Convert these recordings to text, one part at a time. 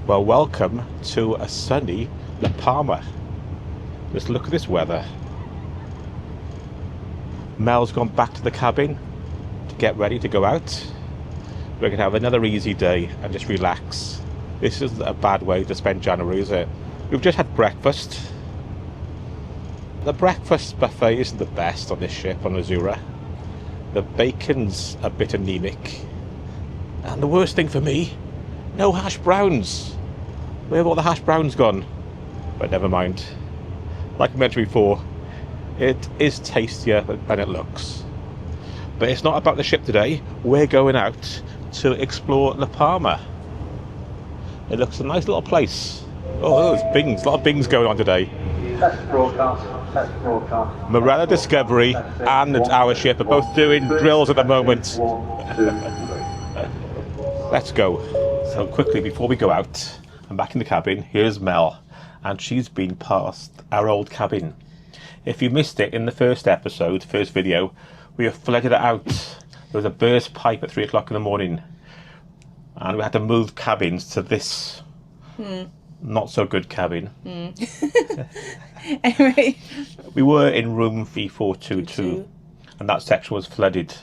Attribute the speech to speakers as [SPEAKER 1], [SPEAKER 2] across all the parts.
[SPEAKER 1] Well, welcome to a sunny La Palma. Just look at this weather. Mel's gone back to the cabin to get ready to go out. We're going to have another easy day and just relax. This isn't a bad way to spend January, is it? We've just had breakfast. The breakfast buffet isn't the best on this ship, on Azura. The bacon's a bit anemic. And the worst thing for me, no hash browns. Where have all the hash browns gone? But never mind. Like I mentioned before, it is tastier than it looks. But it's not about the ship today. We're going out to explore La Palma. It looks a nice little place. Oh, there's bings, a lot of bings going on today.
[SPEAKER 2] Test broadcast.
[SPEAKER 1] Morella Discovery and our ship are both doing drills at the moment.
[SPEAKER 2] 1, 2, 3.
[SPEAKER 1] Let's go. So quickly, before we go out, I'm back in the cabin. Here's Mel, and she's been past our old cabin. If you missed it in the first video, we have flooded it out. There was a burst pipe at 3 o'clock in the morning, and we had to move cabins to this not so good cabin.
[SPEAKER 3] Anyway,
[SPEAKER 1] we were in room V422, and that section was flooded.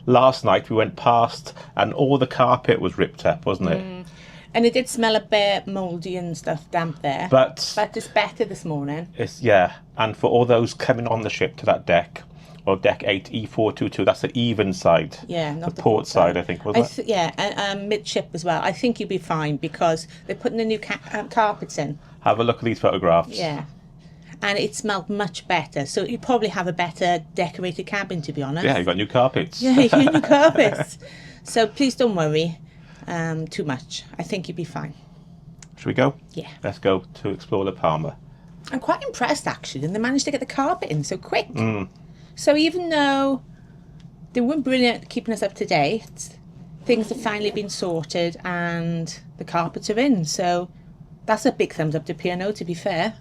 [SPEAKER 1] Last night we went past, and all the carpet was ripped up, wasn't it?
[SPEAKER 3] and it did smell a bit mouldy and stuff, damp there.
[SPEAKER 1] But
[SPEAKER 3] it's better this morning.
[SPEAKER 1] It's, yeah, and for all those coming on the ship to that deck, or deck 8, E422, that's the even side.
[SPEAKER 3] Yeah, not
[SPEAKER 1] the port side, I think, wasn't it?
[SPEAKER 3] Yeah, and midship as well. I think you'll be fine because they're putting the new carpets in.
[SPEAKER 1] Have a look at these photographs.
[SPEAKER 3] Yeah. And it smelled much better. So you probably have a better decorated cabin, to be honest.
[SPEAKER 1] Yeah, you've got new carpets.
[SPEAKER 3] Yeah, you got new carpets. So please don't worry too much. I think you'll be fine.
[SPEAKER 1] Should we go?
[SPEAKER 3] Yeah.
[SPEAKER 1] Let's go to explore La Palma.
[SPEAKER 3] I'm quite impressed, actually, and they managed to get the carpet in so quick. So even though they weren't brilliant at keeping us up to date, things have finally been sorted and the carpets are in. So that's a big thumbs up to P&O, to be fair.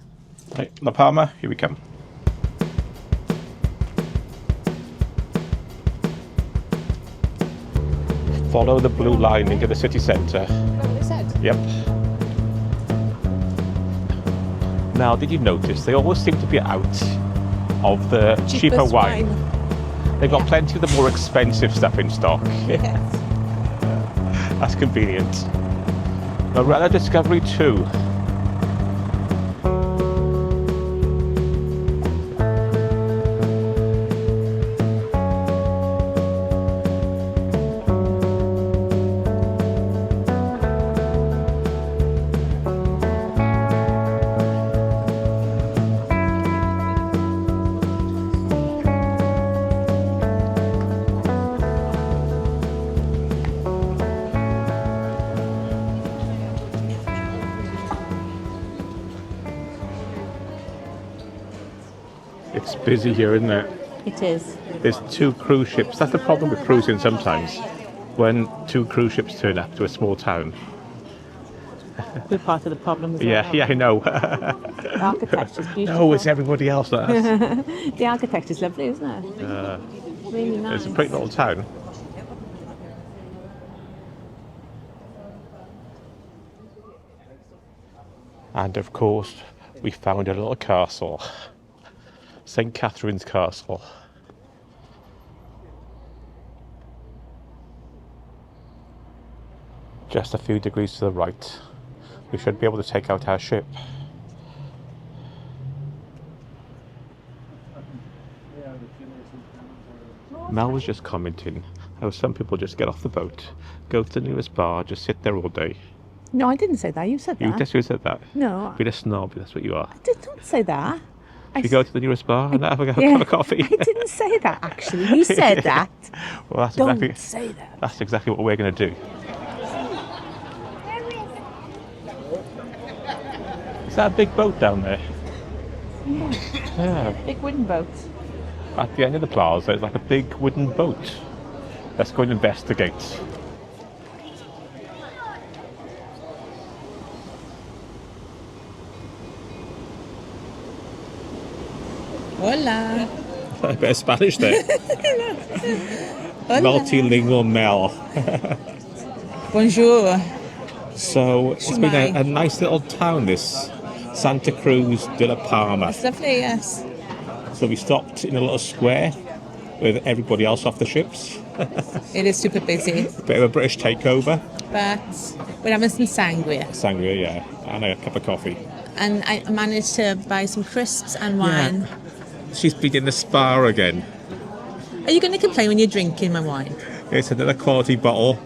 [SPEAKER 1] Right, La Palma, here we come. Follow the blue line into the city centre. Yep. Now, did you notice they always seem to be out of the cheaper wine? They've got plenty of the more expensive stuff in stock.
[SPEAKER 3] Yes.
[SPEAKER 1] That's convenient. Morella Discovery 2. It's busy here, isn't it?
[SPEAKER 3] It is.
[SPEAKER 1] There's 2 cruise ships. That's the problem with cruising sometimes. When 2 cruise ships turn up to a small town.
[SPEAKER 3] We're part of the problem as well.
[SPEAKER 1] Yeah, I know.
[SPEAKER 3] The architecture's beautiful.
[SPEAKER 1] No, it's everybody else, not us.
[SPEAKER 3] The architecture's lovely, isn't it? Really nice.
[SPEAKER 1] It's a pretty little town. And of course, we found a little castle. St. Catherine's Castle. Just a few degrees to the right. We should be able to take out our ship. Mel was just commenting how some people just get off the boat, go to the nearest bar, just sit there all day.
[SPEAKER 3] No, I didn't say that. You said that.
[SPEAKER 1] You just said that.
[SPEAKER 3] No.
[SPEAKER 1] Being a snob, that's what you are.
[SPEAKER 3] Don't say that.
[SPEAKER 1] Should we go to the nearest bar and have a cup of coffee?
[SPEAKER 3] I didn't say that, actually. You said that.
[SPEAKER 1] Well, that's
[SPEAKER 3] Don't
[SPEAKER 1] exactly,
[SPEAKER 3] say that.
[SPEAKER 1] that's exactly what we're going to do. Is that a big boat down there? Yeah.
[SPEAKER 3] Big wooden boat.
[SPEAKER 1] At the end of the plaza, there's like a big wooden boat. Let's go and investigate.
[SPEAKER 3] Hola.
[SPEAKER 1] A bit of Spanish there.
[SPEAKER 3] Hola.
[SPEAKER 1] Multilingual Mel.
[SPEAKER 3] Bonjour.
[SPEAKER 1] So it's been
[SPEAKER 3] Shumai.
[SPEAKER 1] a nice little town, this Santa Cruz de la Palma.
[SPEAKER 3] It's lovely, yes.
[SPEAKER 1] So we stopped in a little square with everybody else off the ships.
[SPEAKER 3] It is super busy,
[SPEAKER 1] Bit of a British takeover.
[SPEAKER 3] but we're having some sangria.
[SPEAKER 1] Sangria, yeah, and a cup of coffee.
[SPEAKER 3] And I managed to buy some crisps and wine.
[SPEAKER 1] She's been in the spa again.
[SPEAKER 3] Are you going to complain when you're drinking my wine?
[SPEAKER 1] It's another quality bottle.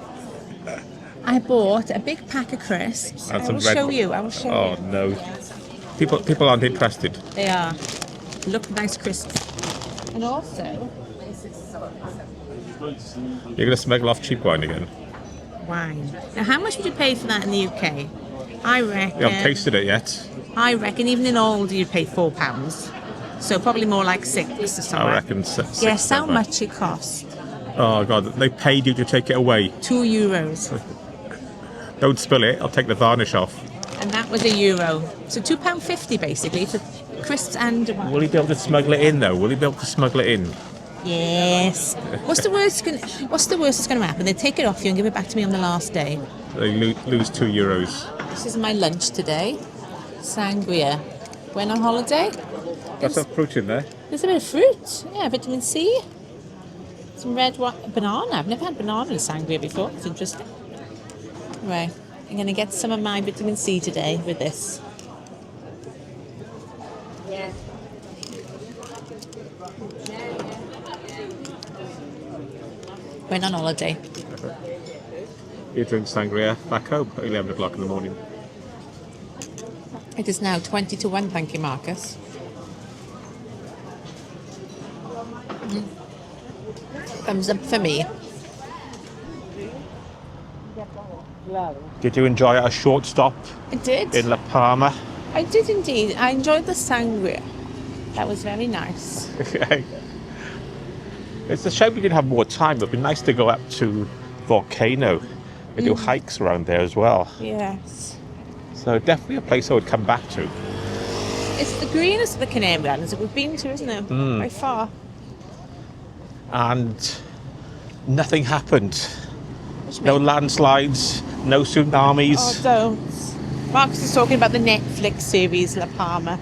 [SPEAKER 3] I bought a big pack of crisps.
[SPEAKER 1] And
[SPEAKER 3] I
[SPEAKER 1] some
[SPEAKER 3] will
[SPEAKER 1] red
[SPEAKER 3] show
[SPEAKER 1] one.
[SPEAKER 3] you. I will show
[SPEAKER 1] Oh
[SPEAKER 3] you.
[SPEAKER 1] no. People aren't interested.
[SPEAKER 3] They are. Look nice crisps. And also,
[SPEAKER 1] You're going to smuggle off cheap wine again.
[SPEAKER 3] wine. Now, how much would you pay for that in the UK? I reckon.
[SPEAKER 1] You haven't tasted it yet.
[SPEAKER 3] I reckon even in Aldi you'd pay £4. So probably more like 6 or something.
[SPEAKER 1] I reckon six.
[SPEAKER 3] Guess how
[SPEAKER 1] seven.
[SPEAKER 3] much it cost?
[SPEAKER 1] Oh god, they paid you to take it away.
[SPEAKER 3] €2.
[SPEAKER 1] Don't spill it. I'll take the varnish off.
[SPEAKER 3] And that was €1. So £2.50 basically for crisps and wine.
[SPEAKER 1] Will he be able to smuggle it in though? Will he be able to smuggle it in?
[SPEAKER 3] Yes. What's the worst that's going to happen? They take it off you and give it back to me on the last day.
[SPEAKER 1] They lose €2.
[SPEAKER 3] This is my lunch today. Sangria. Went on holiday.
[SPEAKER 1] Got some fruit in there.
[SPEAKER 3] There's a bit of fruit. Yeah, vitamin C. Some red wine. Banana. I've never had banana in sangria before. It's interesting. Right. I'm going to get some of my vitamin C today with this. Went on holiday.
[SPEAKER 1] You drink sangria back home at 11 o'clock in the morning.
[SPEAKER 3] It is now 20 to 1, thank you, Marcus. Thumbs up for me.
[SPEAKER 1] Did you enjoy a short stop
[SPEAKER 3] I did.
[SPEAKER 1] in La Palma?
[SPEAKER 3] I did indeed. I enjoyed the sangria. That was very nice.
[SPEAKER 1] It's a shame we didn't have more time. It'd be nice to go up to Volcano and do hikes around there as well.
[SPEAKER 3] Yes.
[SPEAKER 1] So definitely a place I would come back to.
[SPEAKER 3] It's the greenest of the Canary Islands that we've been to, isn't it? By far.
[SPEAKER 1] And nothing happened.
[SPEAKER 3] Which
[SPEAKER 1] No
[SPEAKER 3] means-
[SPEAKER 1] landslides, no tsunamis.
[SPEAKER 3] Oh, don't. Marcus is talking about the Netflix series La Palma.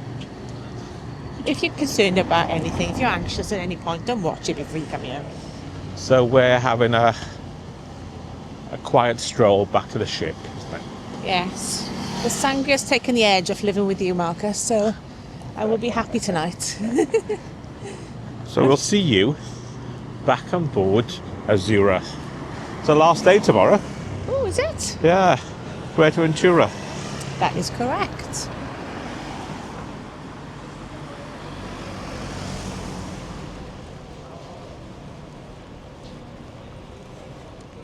[SPEAKER 3] If you're concerned about anything, if you're anxious at any point, don't watch it before you come here.
[SPEAKER 1] So we're having a quiet stroll back to the ship. Isn't it?
[SPEAKER 3] Yes. The sangria's taken the edge off living with you, Marcus, so I will be happy tonight.
[SPEAKER 1] So we'll see you back on board Azura. It's the last day tomorrow.
[SPEAKER 3] Oh, is it?
[SPEAKER 1] Yeah, Fuerteventura.
[SPEAKER 3] That is correct.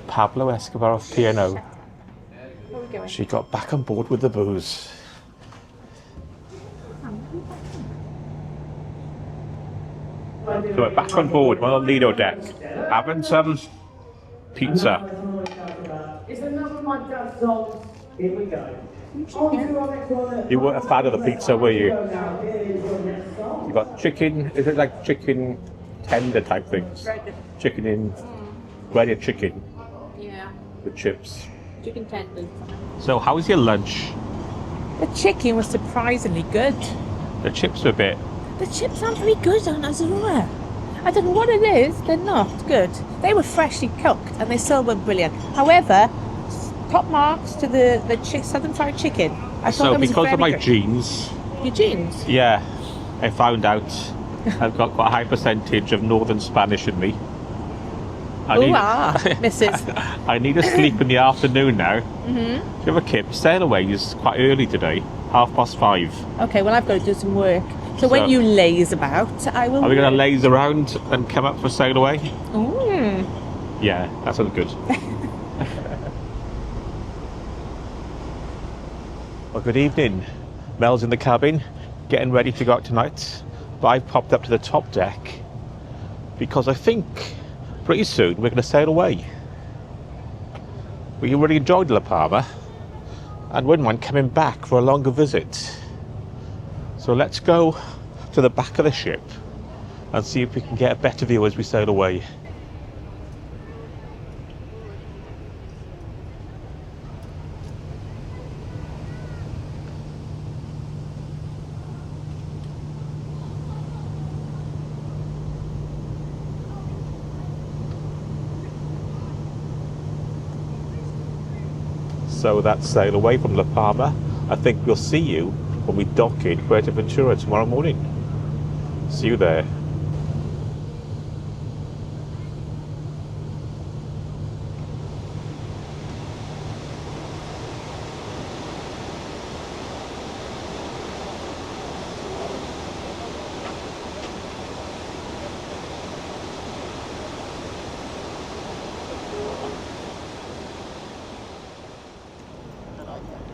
[SPEAKER 1] Pablo Escobar of P&O.
[SPEAKER 3] Where are we going?
[SPEAKER 1] She got back on board with the booze. So we're back on board, we're on the Lido deck, having some pizza. You weren't a fan of the pizza, were you? You got chicken, is it like chicken tender type things? Chicken in, breaded chicken
[SPEAKER 3] Yeah,
[SPEAKER 1] with chips.
[SPEAKER 3] chicken tenders.
[SPEAKER 1] So how was your lunch?
[SPEAKER 3] The chicken was surprisingly good.
[SPEAKER 1] The chips were a bit,
[SPEAKER 3] The chips aren't very good on Azura. I don't know what it is, they're not good. They were freshly cooked and they still were brilliant. However, top marks to the southern fried chicken. I thought
[SPEAKER 1] so
[SPEAKER 3] it was
[SPEAKER 1] because
[SPEAKER 3] very
[SPEAKER 1] of my
[SPEAKER 3] good.
[SPEAKER 1] genes,
[SPEAKER 3] Your jeans?
[SPEAKER 1] yeah, I found out I've got quite a high percentage of northern Spanish in me. I
[SPEAKER 3] Ooh,
[SPEAKER 1] need,
[SPEAKER 3] Mrs.
[SPEAKER 1] I need to sleep in the afternoon now. Mm-hmm. Do you have a kip? Sail away is quite early today, 5:30.
[SPEAKER 3] Okay, well I've got to do some work. So when
[SPEAKER 1] So-
[SPEAKER 3] you laze about, I will...
[SPEAKER 1] Are we going to laze around and come up for sail away?
[SPEAKER 3] Mm.
[SPEAKER 1] Yeah, that sounds good. Well, good evening. Mel's in the cabin, getting ready to go out tonight. But I've popped up to the top deck because I think pretty soon we're going to sail away. We really enjoyed La Palma and wouldn't mind coming back for a longer visit. So let's go to the back of the ship and see if we can get a better view as we sail away. So that's sail away from La Palma. I think we'll see you when we dock in Fuerteventura tomorrow morning. See you there.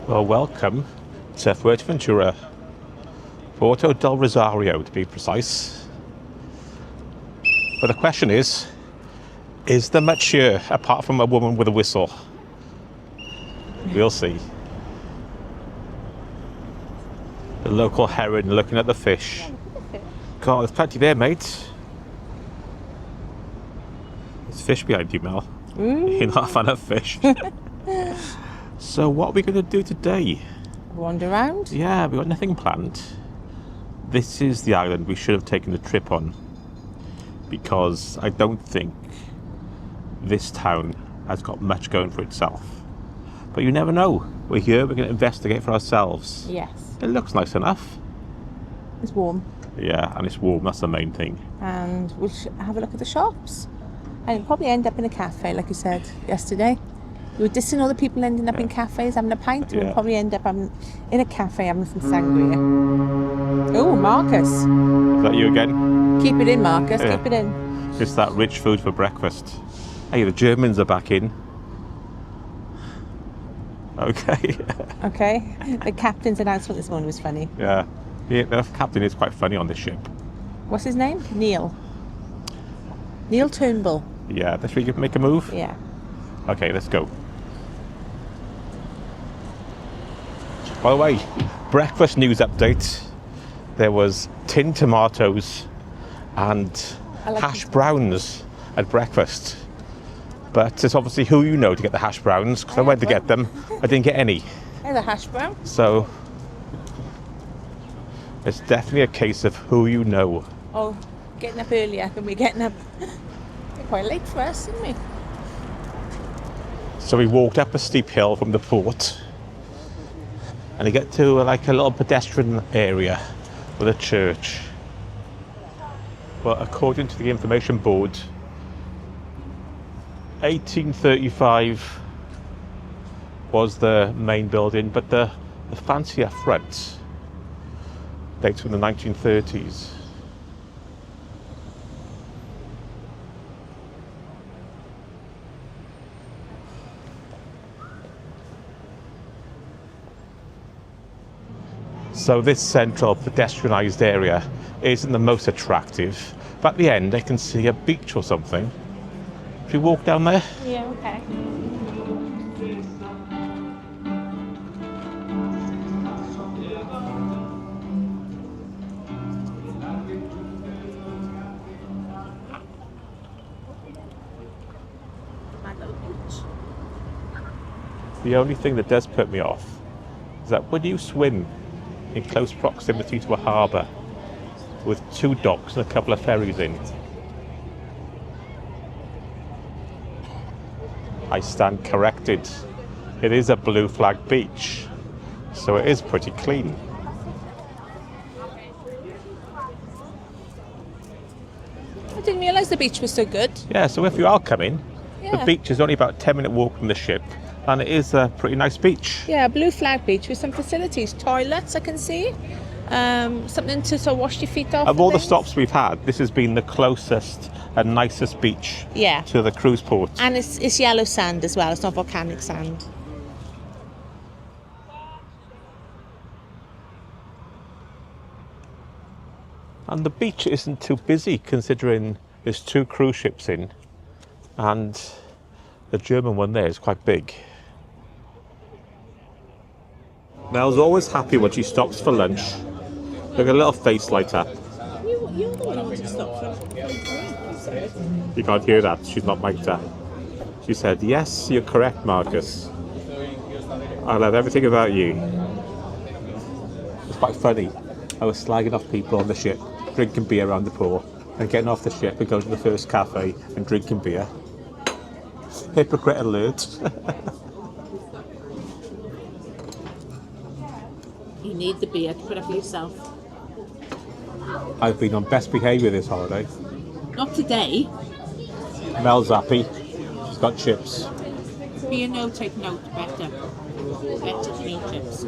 [SPEAKER 1] Well, welcome to Fuerteventura, Puerto del Rosario to be precise. But the question is there much here apart from a woman with a whistle? We'll see. The local heron looking at the fish. God, there's plenty there, mate. There's fish behind you, Mel. You're not a fan of fish. So what are we going to do today?
[SPEAKER 3] Wander around?
[SPEAKER 1] Yeah, we've got nothing planned. This is the island we should have taken the trip on, because I don't think this town has got much going for itself. But you never know. We're here, we're going to investigate for ourselves.
[SPEAKER 3] Yes.
[SPEAKER 1] It looks nice enough.
[SPEAKER 3] It's warm.
[SPEAKER 1] Yeah, and it's warm, that's the main thing.
[SPEAKER 3] And we'll have a look at the shops. And it'll probably end up in a cafe, like you said yesterday. You were dissing all the people ending up in cafes having a pint. We'll probably end up in a cafe having some sangria. Oh, Marcus.
[SPEAKER 1] Is that you again?
[SPEAKER 3] Keep it in, Marcus. Yeah. Keep it in.
[SPEAKER 1] It's that rich food for breakfast. Hey, the Germans are back in. Okay.
[SPEAKER 3] Okay. The captain's announcement this morning was funny.
[SPEAKER 1] Yeah. The captain is quite funny on this ship.
[SPEAKER 3] What's his name? Neil. Neil Turnbull.
[SPEAKER 1] Yeah. Should we make a move?
[SPEAKER 3] Yeah.
[SPEAKER 1] Okay, let's go. By the way, breakfast news update. There was tinned tomatoes and hash browns at breakfast. But it's obviously who you know to get the hash browns, because I went to get them. I didn't get any.
[SPEAKER 3] There's a hash brown.
[SPEAKER 1] So it's definitely a case of who you know.
[SPEAKER 3] Oh, getting up earlier than we're getting up. We're quite late for us, isn't we?
[SPEAKER 1] So we walked up a steep hill from the port, and you get to like a little pedestrian area with a church. Well, according to the information board, 1835 was the main building, but the fancier front dates from the 1930s. So this central pedestrianised area isn't the most attractive, but at the end I can see a beach or something. If you walk down there?
[SPEAKER 3] Yeah, okay.
[SPEAKER 1] The only thing that does put me off is that when you swim in close proximity to a harbour with 2 docks and a couple of ferries in, I stand corrected. It is a blue flag beach, so it is pretty clean.
[SPEAKER 3] I didn't realise the beach was so good.
[SPEAKER 1] Yeah, so if you are coming, the beach is only about a 10-minute walk from the ship, and it is a pretty nice beach.
[SPEAKER 3] Yeah, a blue flag beach with some facilities, toilets I can see, something to sort of wash your feet off.
[SPEAKER 1] Of all the stops we've had, this has been the closest and nicest beach to the cruise port.
[SPEAKER 3] And it's yellow sand as well, it's not volcanic sand.
[SPEAKER 1] And the beach isn't too busy considering there's 2 cruise ships in, and the German one there is quite big. Mel's always happy when she stops for lunch. Look at a little face light up.
[SPEAKER 3] You're the one who stopped for.
[SPEAKER 1] You can't hear that, she's not mic'd up. She said, yes, you're correct, Marcus. I love everything about you. It's quite funny. I was slagging off people on the ship, drinking beer around the pool, and getting off the ship and going to the first cafe and drinking beer. Hypocrite alert.
[SPEAKER 3] need the beer to put up for yourself.
[SPEAKER 1] I've been on best behaviour this holiday.
[SPEAKER 3] Not today.
[SPEAKER 1] Mel's happy. He's got chips.
[SPEAKER 3] P&O take note. Better. Better meal chips.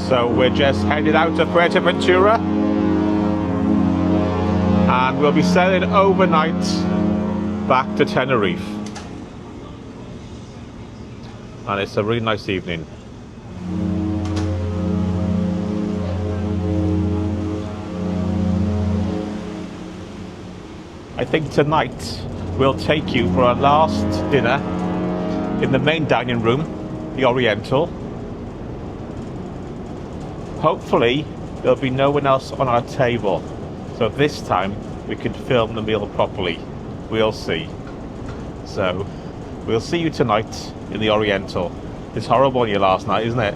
[SPEAKER 1] So we're just headed out to Fuerteventura and we'll be sailing overnight back to Tenerife. And it's a really nice evening. I think tonight we'll take you for our last dinner in the main dining room, the Oriental. Hopefully there'll be no one else on our table, so this time we can film the meal properly. We'll see. So we'll see you tonight in the Oriental. It's horrible on you last night, isn't it?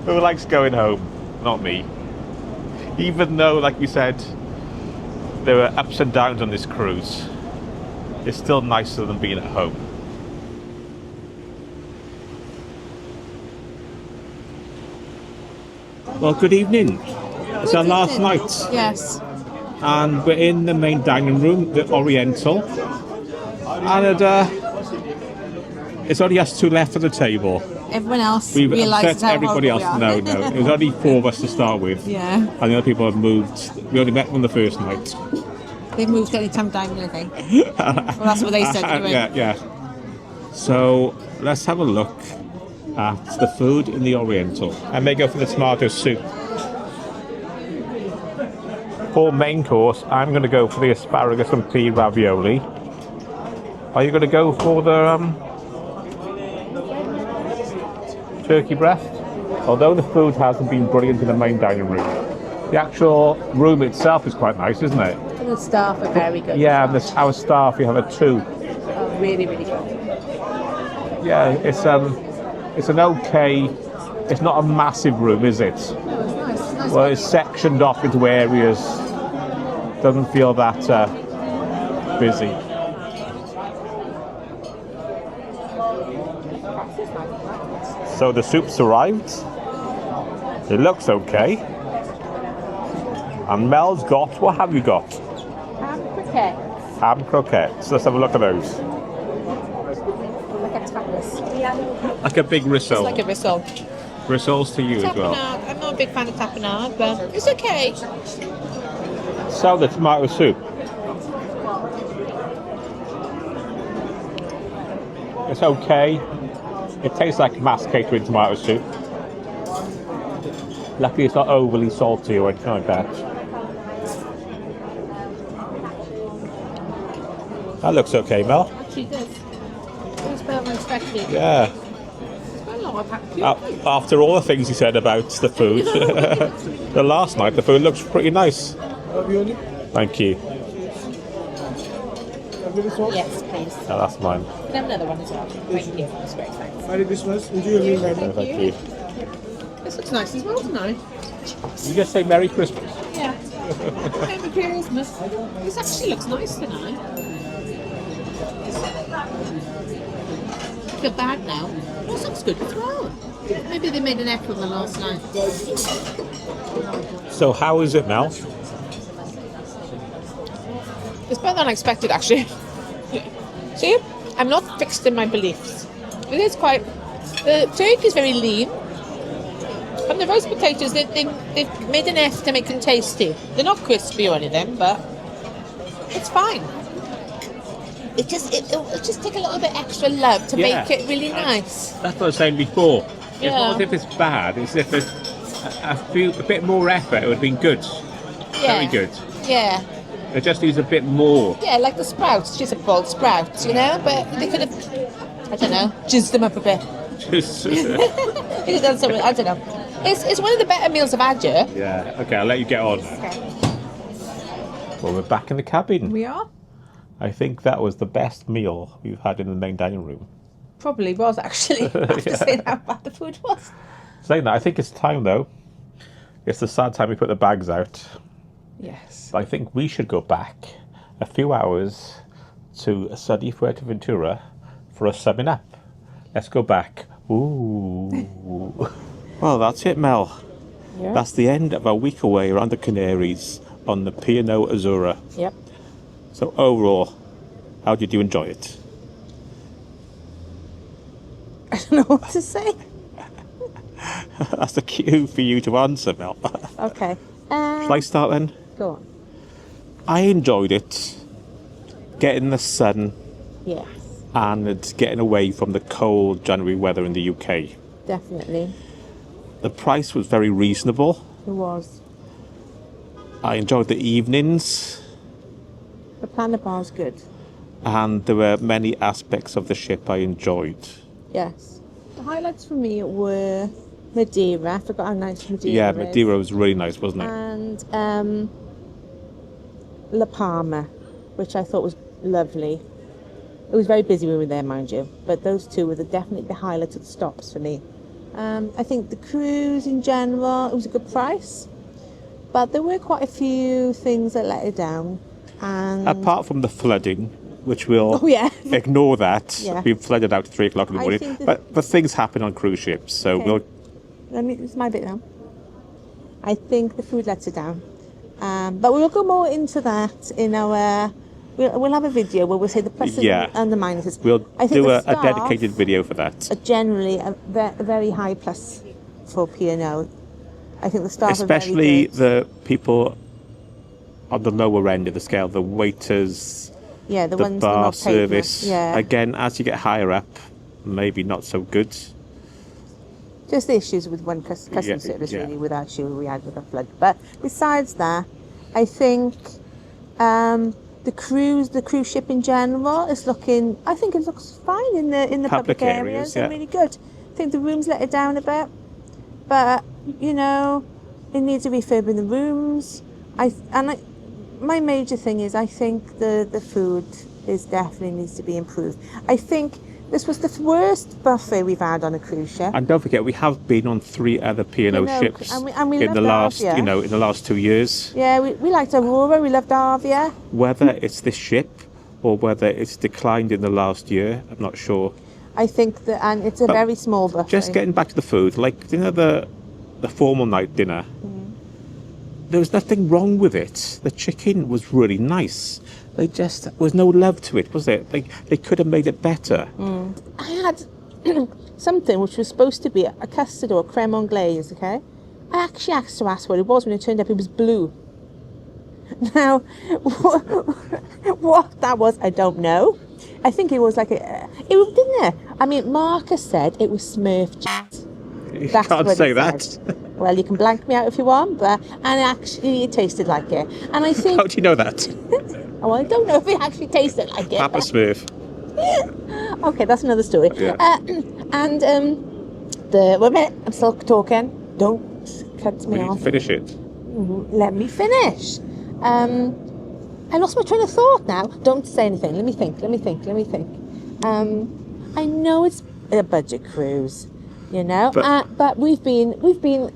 [SPEAKER 1] Who likes going home? Not me. Even though, like we said, there were ups and downs on this cruise, it's still nicer than being at home. Well, good evening. It's our last night.
[SPEAKER 3] Yes.
[SPEAKER 1] And we're in the main dining room, the Oriental. And it's only us two left at the table.
[SPEAKER 3] Everyone else
[SPEAKER 1] We've
[SPEAKER 3] realises
[SPEAKER 1] upset
[SPEAKER 3] how
[SPEAKER 1] everybody else.
[SPEAKER 3] horrible we
[SPEAKER 1] No,
[SPEAKER 3] are.
[SPEAKER 1] no. It was only four of us to start with.
[SPEAKER 3] Yeah.
[SPEAKER 1] And the other people have moved. We only met them on the first night.
[SPEAKER 3] They moved anytime dining, I think. Well, that's what they said anyway.
[SPEAKER 1] Yeah. So let's have a look at the food in the Oriental. I may go for the tomato soup. For main course, I'm going to go for the asparagus and pea ravioli. Are you going to go for the turkey breast? Although the food hasn't been brilliant in the main dining room, the actual room itself is quite nice, isn't it?
[SPEAKER 3] And the staff are very good.
[SPEAKER 1] Yeah, and our staff, we have a 2.
[SPEAKER 3] Oh, really, really good.
[SPEAKER 1] Yeah, it's an okay. It's not a massive room, is it?
[SPEAKER 3] No, it's nice. It's nice.
[SPEAKER 1] Well, it's sectioned off into areas. Doesn't feel that busy. So the soup's arrived. It looks okay. And Mel's got, what have you got?
[SPEAKER 3] Ham croquettes.
[SPEAKER 1] Ham croquettes. Let's have a look at those.
[SPEAKER 3] Like a tapas.
[SPEAKER 1] Like a big risole.
[SPEAKER 3] It's like a risole.
[SPEAKER 1] Rissoles to you as well.
[SPEAKER 3] Tapenade. I'm not a big fan of tapenade, but it's okay.
[SPEAKER 1] So the tomato soup. It's okay. It tastes like mass catering tomato soup. Luckily it's not overly salty or anything like that. That looks okay, Mel.
[SPEAKER 3] Actually, it does. It was better than expected.
[SPEAKER 1] Yeah. After all the things you said about the food, the last night the food looks pretty nice. Thank you.
[SPEAKER 3] Yes, please.
[SPEAKER 1] Oh, that's mine.
[SPEAKER 3] Can I have another one as well? Thank you. That's great, thanks.
[SPEAKER 4] Merry Christmas. Enjoy your meal, madam.
[SPEAKER 1] Thank you.
[SPEAKER 3] This looks nice as well tonight.
[SPEAKER 1] You just say Merry Christmas.
[SPEAKER 3] Yeah. Merry Christmas. This actually looks nice tonight. I feel bad now. This looks good as well. Maybe they made an effort on the last night.
[SPEAKER 1] So how is it, Mel?
[SPEAKER 3] It's better than I expected, actually. See, I'm not fixed in my beliefs. It is quite. The turkey is very lean, and the roast potatoes they've made an effort to make them tasty. They're not crispy or anything, but it's fine. It'll just take a little bit extra love to make it really nice.
[SPEAKER 1] That's what I was saying before. It's
[SPEAKER 3] Yeah.
[SPEAKER 1] not as if it's bad. It's as if it's a bit more effort. It would have been good.
[SPEAKER 3] Yeah.
[SPEAKER 1] Very good.
[SPEAKER 3] Yeah.
[SPEAKER 1] It just needs a bit more.
[SPEAKER 3] Yeah, like the sprouts, just a boiled sprouts, you know? But they could have, I don't know, jizzed them up a bit. They could have done something, I don't know. It's one of the better meals I've had, yeah.
[SPEAKER 1] Yeah. Okay, I'll let you get on.
[SPEAKER 3] Okay.
[SPEAKER 1] Well, we're back in the cabin.
[SPEAKER 3] We are?
[SPEAKER 1] I think that was the best meal we've had in the main dining room.
[SPEAKER 3] Probably was actually, after saying how bad the food was.
[SPEAKER 1] Saying that, I think it's time though. It's the sad time we put the bags out.
[SPEAKER 3] Yes.
[SPEAKER 1] But I think we should go back a few hours to sunny Fuerteventura for a summing up. Let's go back. Ooh. Well, that's it, Mel.
[SPEAKER 3] Yeah.
[SPEAKER 1] That's the end of our week away around the Canaries on the P&O Azura.
[SPEAKER 3] Yep.
[SPEAKER 1] So overall, how did you enjoy it?
[SPEAKER 3] I don't know what to say.
[SPEAKER 1] That's the cue for you to answer, Mel.
[SPEAKER 3] Okay.
[SPEAKER 1] Shall I start then?
[SPEAKER 3] Go on.
[SPEAKER 1] I enjoyed it. Getting the sun
[SPEAKER 3] Yes,
[SPEAKER 1] and getting away from the cold January weather in the UK.
[SPEAKER 3] definitely.
[SPEAKER 1] The price was very reasonable.
[SPEAKER 3] It was.
[SPEAKER 1] I enjoyed the evenings,
[SPEAKER 3] The Planet Bar's good.
[SPEAKER 1] and there were many aspects of the ship I enjoyed.
[SPEAKER 3] Yes. The highlights for me were Madeira. I forgot how nice Madeira
[SPEAKER 1] Yeah,
[SPEAKER 3] is.
[SPEAKER 1] Madeira was really nice, wasn't it?
[SPEAKER 3] And La Palma, which I thought was lovely. It was very busy when we were there, mind you, but those two were definitely the highlights of the stops for me. I think the cruise in general, it was a good price, but there were quite a few things that let it down. And
[SPEAKER 1] Apart from the flooding, which we'll
[SPEAKER 3] Oh, yeah.
[SPEAKER 1] ignore that.
[SPEAKER 3] Yeah.
[SPEAKER 1] We flooded out at 3 o'clock in the
[SPEAKER 3] I
[SPEAKER 1] morning.
[SPEAKER 3] think that-
[SPEAKER 1] But things happen on cruise ships, so
[SPEAKER 3] Okay.
[SPEAKER 1] we'll...
[SPEAKER 3] It's my bit now. I think the food lets it down. But we'll go more into that in our... We'll have a video where we'll say the pluses
[SPEAKER 1] Yeah.
[SPEAKER 3] and the minuses.
[SPEAKER 1] We'll
[SPEAKER 3] I think
[SPEAKER 1] do
[SPEAKER 3] the
[SPEAKER 1] a
[SPEAKER 3] staff
[SPEAKER 1] dedicated video for that.
[SPEAKER 3] are generally a very high plus for P&O. I think the staff
[SPEAKER 1] Especially
[SPEAKER 3] are very good.
[SPEAKER 1] the people on the lower end of the scale, the waiters,
[SPEAKER 3] Yeah, the
[SPEAKER 1] the
[SPEAKER 3] ones that are
[SPEAKER 1] bar
[SPEAKER 3] not paid enough.
[SPEAKER 1] service.
[SPEAKER 3] Yeah.
[SPEAKER 1] Again, as you get higher up, maybe not so good.
[SPEAKER 3] Just the issues with one customer
[SPEAKER 1] Yeah,
[SPEAKER 3] service,
[SPEAKER 1] yeah.
[SPEAKER 3] really, with our issue we had with the flood. But besides that, I think the cruise ship in general is looking. I think it looks fine in the public areas.
[SPEAKER 1] yeah.
[SPEAKER 3] And really good. I think the rooms let it down a bit, but you know, it needs a refurb in the rooms. My major thing is I think the food is definitely needs to be improved. I think this was the worst buffet we've had on a cruise ship.
[SPEAKER 1] And don't forget, we have been on 3 other P&O ships
[SPEAKER 3] and we
[SPEAKER 1] in the
[SPEAKER 3] loved
[SPEAKER 1] last,
[SPEAKER 3] Avia.
[SPEAKER 1] in the last 2 years.
[SPEAKER 3] Yeah, we liked Aurora, we loved Avia.
[SPEAKER 1] Whether it's this ship or whether it's declined in the last year, I'm not sure.
[SPEAKER 3] I think that, and it's a
[SPEAKER 1] But
[SPEAKER 3] very small buffet.
[SPEAKER 1] Just getting back to the food, like, you know, the formal night dinner, there was nothing wrong with it. The chicken was really nice. There was no love to it, was there? They could have made it better.
[SPEAKER 3] I had something which was supposed to be a custard or a creme anglaise, okay? I actually asked to ask what it was when it turned up it was blue. Now, what that was, I don't know. I think it was like didn't it? I mean, Marcus said it was Smurf cheese.
[SPEAKER 1] You
[SPEAKER 3] That's
[SPEAKER 1] can't
[SPEAKER 3] what
[SPEAKER 1] say
[SPEAKER 3] it
[SPEAKER 1] that.
[SPEAKER 3] said. Well, you can blank me out if you want, and actually it tasted like it. And I think,
[SPEAKER 1] How do you know that?
[SPEAKER 3] well, I don't know if it actually tasted like it.
[SPEAKER 1] Papa Smurf.
[SPEAKER 3] Okay, that's another story.
[SPEAKER 1] Yeah.
[SPEAKER 3] Wait a minute, I'm still talking. Don't cut
[SPEAKER 1] We
[SPEAKER 3] me
[SPEAKER 1] need to
[SPEAKER 3] off.
[SPEAKER 1] finish it.
[SPEAKER 3] Let me finish. I lost my train of thought now. Don't say anything. Let me think. I know it's a budget cruise, you know, but we've been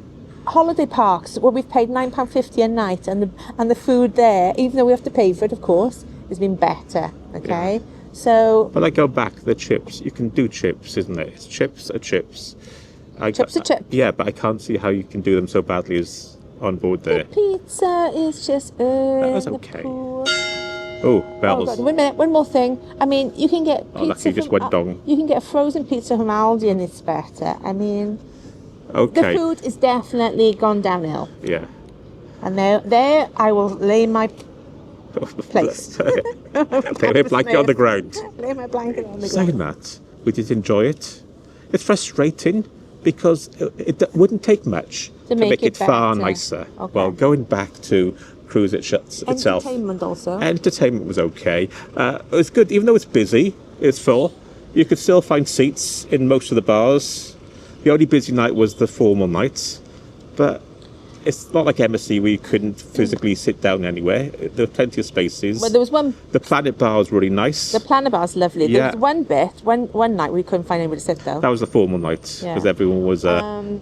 [SPEAKER 3] holiday parks where we've paid £9.50 a night, and the food there, even though we have to pay for it, of course, has been better. Okay, so
[SPEAKER 1] But I go back to the chips. You can do chips, isn't it? It's chips are chips.
[SPEAKER 3] Chips are chips.
[SPEAKER 1] Yeah, but I can't see how you can do them so badly as on board there.
[SPEAKER 3] pizza is just
[SPEAKER 1] was
[SPEAKER 3] the
[SPEAKER 1] okay.
[SPEAKER 3] poor.
[SPEAKER 1] Oh,
[SPEAKER 3] Oh
[SPEAKER 1] bells.
[SPEAKER 3] God, wait a minute, one more thing. I mean, you can get
[SPEAKER 1] Oh,
[SPEAKER 3] pizza
[SPEAKER 1] lucky, just
[SPEAKER 3] from,
[SPEAKER 1] went dong.
[SPEAKER 3] you can get a frozen pizza from Aldi and it's better. I mean, the
[SPEAKER 1] Okay.
[SPEAKER 3] food is definitely gone downhill.
[SPEAKER 1] Yeah.
[SPEAKER 3] And there I will lay my place.
[SPEAKER 1] Lay a blanket on the ground.
[SPEAKER 3] Lay my blanket on the
[SPEAKER 1] Saying
[SPEAKER 3] ground.
[SPEAKER 1] that, we did enjoy it. It's frustrating because it wouldn't take much
[SPEAKER 3] To
[SPEAKER 1] to
[SPEAKER 3] make
[SPEAKER 1] make
[SPEAKER 3] it
[SPEAKER 1] it far
[SPEAKER 3] better.
[SPEAKER 1] nicer.
[SPEAKER 3] Okay.
[SPEAKER 1] Well, going back to cruise itself.
[SPEAKER 3] Entertainment also.
[SPEAKER 1] Entertainment was okay. It was good, even though it's busy, it's full. You could still find seats in most of the bars. The only busy night was the formal nights, but it's not like MSC where you couldn't physically sit down anywhere. There were plenty of spaces.
[SPEAKER 3] Well, there was one.
[SPEAKER 1] The Planet Bar was really nice.
[SPEAKER 3] The Planner Bar's lovely. There
[SPEAKER 1] Yeah.
[SPEAKER 3] was one bit, one night we couldn't find anybody to sit though.
[SPEAKER 1] That was the formal night because
[SPEAKER 3] Yeah.
[SPEAKER 1] everyone was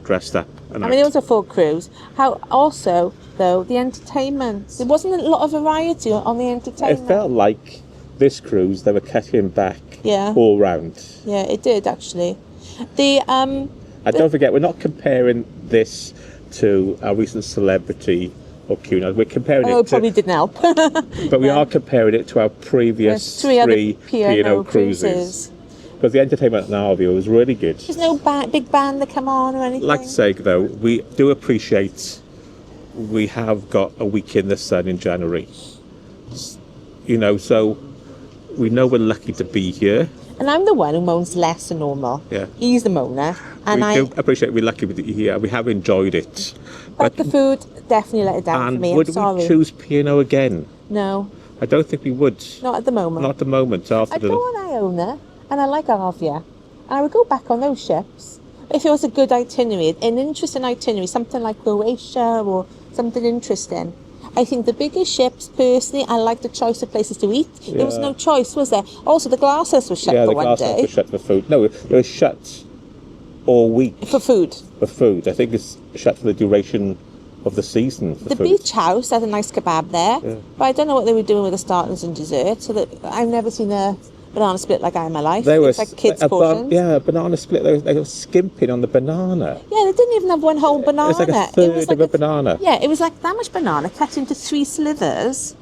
[SPEAKER 1] dressed up. And
[SPEAKER 3] I mean, it was a full cruise. How also though the entertainment. There wasn't a lot of variety on the
[SPEAKER 1] it
[SPEAKER 3] entertainment.
[SPEAKER 1] felt like this cruise they were cutting back
[SPEAKER 3] Yeah.
[SPEAKER 1] all round.
[SPEAKER 3] Yeah, it did actually. The
[SPEAKER 1] And don't forget, we're not comparing this to our recent celebrity or Q&A. We're comparing
[SPEAKER 3] oh,
[SPEAKER 1] it
[SPEAKER 3] it probably didn't help.
[SPEAKER 1] but we are comparing it to our previous
[SPEAKER 3] There's
[SPEAKER 1] three
[SPEAKER 3] other
[SPEAKER 1] P&O cruises. Because the entertainment in Arvio was really good.
[SPEAKER 3] There's no big band that come on or anything.
[SPEAKER 1] Like to say though, we do appreciate we have got a week in the sun in January. You know, so we know we're lucky to be here.
[SPEAKER 3] And I'm the one who moans less than normal.
[SPEAKER 1] Yeah.
[SPEAKER 3] He's the moaner. And
[SPEAKER 1] We do appreciate we're lucky to be here. We have enjoyed it.
[SPEAKER 3] but the food definitely let it down for
[SPEAKER 1] And
[SPEAKER 3] me. I'm
[SPEAKER 1] would
[SPEAKER 3] sorry.
[SPEAKER 1] we choose P&O again?
[SPEAKER 3] No,
[SPEAKER 1] I don't think we would.
[SPEAKER 3] not at the moment.
[SPEAKER 1] Not at the moment. After
[SPEAKER 3] I'd go on Iona, and I like Arvia, and I would go back on those ships. If it was a good itinerary, an interesting itinerary, something like Croatia or something interesting. I think the bigger ships, personally, I like the choice of places to eat. There was
[SPEAKER 1] Yeah.
[SPEAKER 3] no choice, was there? Also, the glasses were shut
[SPEAKER 1] yeah,
[SPEAKER 3] for
[SPEAKER 1] the
[SPEAKER 3] one
[SPEAKER 1] glass house
[SPEAKER 3] day.
[SPEAKER 1] was shut for food. No, it was shut all week
[SPEAKER 3] For food.
[SPEAKER 1] for food. I think it's shut for the duration of the season for
[SPEAKER 3] The
[SPEAKER 1] food.
[SPEAKER 3] beach house had a nice kebab there, but I don't know what they were doing with the starters and dessert. So that I've never seen a banana split like I in my life.
[SPEAKER 1] They were
[SPEAKER 3] It's like kids'
[SPEAKER 1] a
[SPEAKER 3] portions.
[SPEAKER 1] yeah, a banana split. They were skimping on the banana.
[SPEAKER 3] Yeah, they didn't even have one whole banana.
[SPEAKER 1] It was like a third of a banana.
[SPEAKER 3] Yeah, it was like that much banana cut into 3 slivers,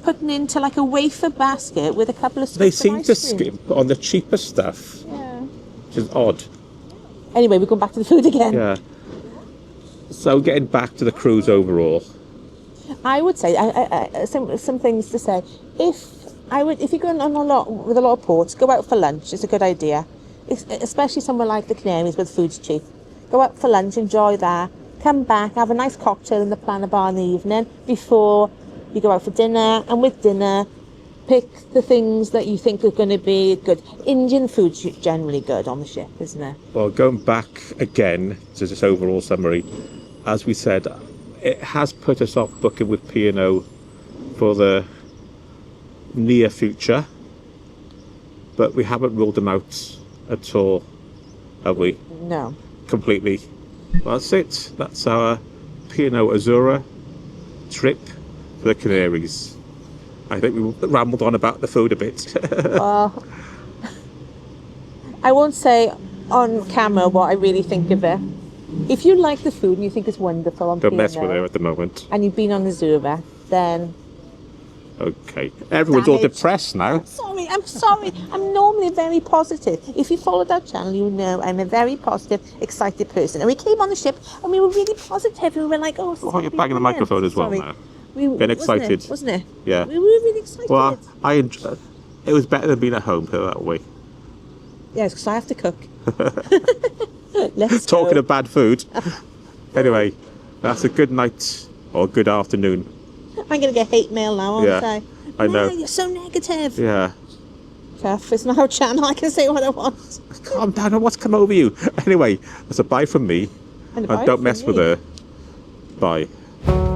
[SPEAKER 3] put into like a wafer basket with a couple of
[SPEAKER 1] They
[SPEAKER 3] scoops
[SPEAKER 1] seem
[SPEAKER 3] of
[SPEAKER 1] to
[SPEAKER 3] ice cream.
[SPEAKER 1] skimp on the cheaper stuff,
[SPEAKER 3] Yeah.
[SPEAKER 1] which is odd.
[SPEAKER 3] Anyway, we're going back to the food again.
[SPEAKER 1] Yeah. So getting back to the cruise overall,
[SPEAKER 3] I would say some things to say. If you're going on a lot with a lot of ports, go out for lunch. It's a good idea, especially somewhere like the Canaries where the food's cheap. Go out for lunch, enjoy that. Come back, have a nice cocktail in the Planner Bar in the evening before you go out for dinner. And with dinner, pick the things that you think are going to be good. Indian food's generally good on the ship, isn't it?
[SPEAKER 1] well, going back again to this overall summary, as we said, it has put us off booking with P&O for the near future, but we haven't ruled them out at all, have we?
[SPEAKER 3] No.
[SPEAKER 1] Completely. Well, that's it. That's our P&O Azura trip for the Canaries. I think we rambled on about the food a bit.
[SPEAKER 3] Well, I won't say on camera what I really think of it. If you like the food and you think it's wonderful on
[SPEAKER 1] Don't mess
[SPEAKER 3] P&O,
[SPEAKER 1] with her at the moment.
[SPEAKER 3] and you've been on Azura, then
[SPEAKER 1] Okay. Everyone's all
[SPEAKER 3] Damage.
[SPEAKER 1] depressed now.
[SPEAKER 3] I'm sorry. I'm normally very positive. If you followed our channel, you know I'm a very positive, excited person. And we came on the ship and we were really positive. We were like, oh,
[SPEAKER 1] Oh, you're banging the microphone as well now. Getting excited.
[SPEAKER 3] Wasn't it?
[SPEAKER 1] Yeah.
[SPEAKER 3] We were really excited.
[SPEAKER 1] Well, it was better than being at home, put it that way.
[SPEAKER 3] Yes, because I have to cook. Let's
[SPEAKER 1] Talking
[SPEAKER 3] go.
[SPEAKER 1] of bad food. Anyway, that's a good night or good afternoon.
[SPEAKER 3] I'm going to get hate mail now, aren't
[SPEAKER 1] Yeah, I know.
[SPEAKER 3] Man, you're so negative.
[SPEAKER 1] Yeah.
[SPEAKER 3] Tough. It's not our channel. I can say what I want.
[SPEAKER 1] Calm down. What's come over you? Anyway, that's a bye from me.
[SPEAKER 3] And a bye
[SPEAKER 1] don't
[SPEAKER 3] from
[SPEAKER 1] mess with
[SPEAKER 3] me.
[SPEAKER 1] her. Bye.